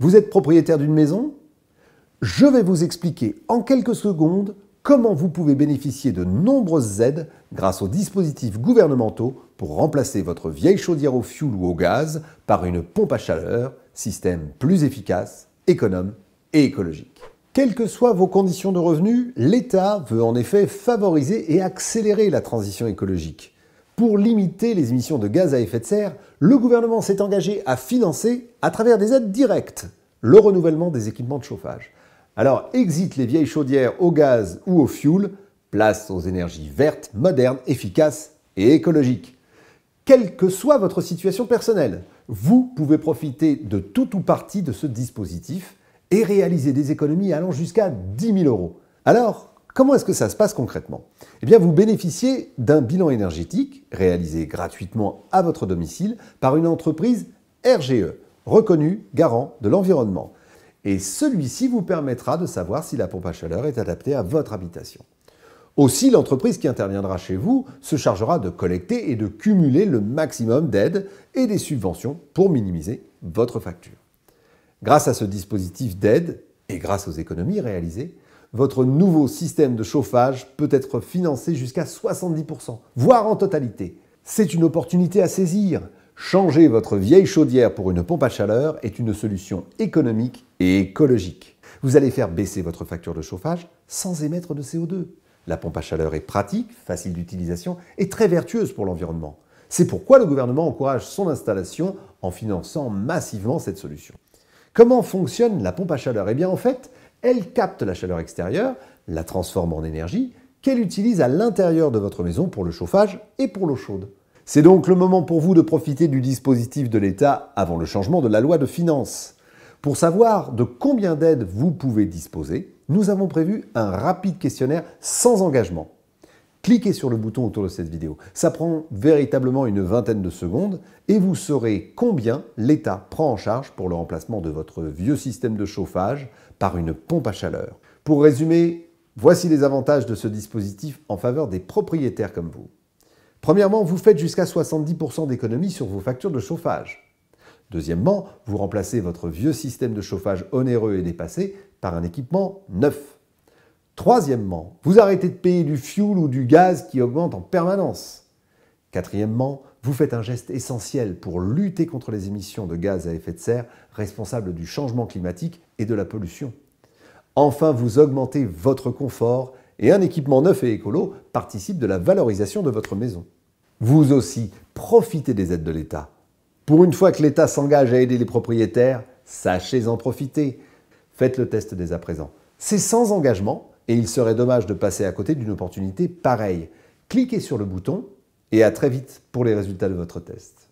Vous êtes propriétaire d'une maison? Je vais vous expliquer en quelques secondes comment vous pouvez bénéficier de nombreuses aides grâce aux dispositifs gouvernementaux pour remplacer votre vieille chaudière au fioul ou au gaz par une pompe à chaleur, système plus efficace, économe et écologique. Quelles que soient vos conditions de revenus, l'État veut en effet favoriser et accélérer la transition écologique. Pour limiter les émissions de gaz à effet de serre, le gouvernement s'est engagé à financer, à travers des aides directes, le renouvellement des équipements de chauffage. Alors, exit les vieilles chaudières au gaz ou au fioul, place aux énergies vertes, modernes, efficaces et écologiques. Quelle que soit votre situation personnelle, vous pouvez profiter de tout ou partie de ce dispositif et réaliser des économies allant jusqu'à 10 000 €. Alors, comment est-ce que ça se passe concrètement? Eh bien, vous bénéficiez d'un bilan énergétique réalisé gratuitement à votre domicile par une entreprise RGE, reconnue garant de l'environnement. Et celui-ci vous permettra de savoir si la pompe à chaleur est adaptée à votre habitation. Aussi, l'entreprise qui interviendra chez vous se chargera de collecter et de cumuler le maximum d'aides et des subventions pour minimiser votre facture. Grâce à ce dispositif d'aide et grâce aux économies réalisées, votre nouveau système de chauffage peut être financé jusqu'à 70%, voire en totalité. C'est une opportunité à saisir. Changer votre vieille chaudière pour une pompe à chaleur est une solution économique et écologique. Vous allez faire baisser votre facture de chauffage sans émettre de CO2. La pompe à chaleur est pratique, facile d'utilisation et très vertueuse pour l'environnement. C'est pourquoi le gouvernement encourage son installation en finançant massivement cette solution. Comment fonctionne la pompe à chaleur? Eh bien en fait, elle capte la chaleur extérieure, la transforme en énergie, qu'elle utilise à l'intérieur de votre maison pour le chauffage et pour l'eau chaude. C'est donc le moment pour vous de profiter du dispositif de l'État avant le changement de la loi de finances. Pour savoir de combien d'aides vous pouvez disposer, nous avons prévu un rapide questionnaire sans engagement. Cliquez sur le bouton autour de cette vidéo. Ça prend véritablement une vingtaine de secondes et vous saurez combien l'État prend en charge pour le remplacement de votre vieux système de chauffage par une pompe à chaleur. Pour résumer, voici les avantages de ce dispositif en faveur des propriétaires comme vous. Premièrement, vous faites jusqu'à 70% d'économie sur vos factures de chauffage. Deuxièmement, vous remplacez votre vieux système de chauffage onéreux et dépassé par un équipement neuf. Troisièmement, vous arrêtez de payer du fioul ou du gaz qui augmente en permanence. Quatrièmement, vous faites un geste essentiel pour lutter contre les émissions de gaz à effet de serre responsables du changement climatique et de la pollution. Enfin, vous augmentez votre confort et un équipement neuf et écolo participe de la valorisation de votre maison. Vous aussi, profitez des aides de l'État. Pour une fois que l'État s'engage à aider les propriétaires, sachez en profiter. Faites le test dès à présent. C'est sans engagement et il serait dommage de passer à côté d'une opportunité pareille. Cliquez sur le bouton et à très vite pour les résultats de votre test.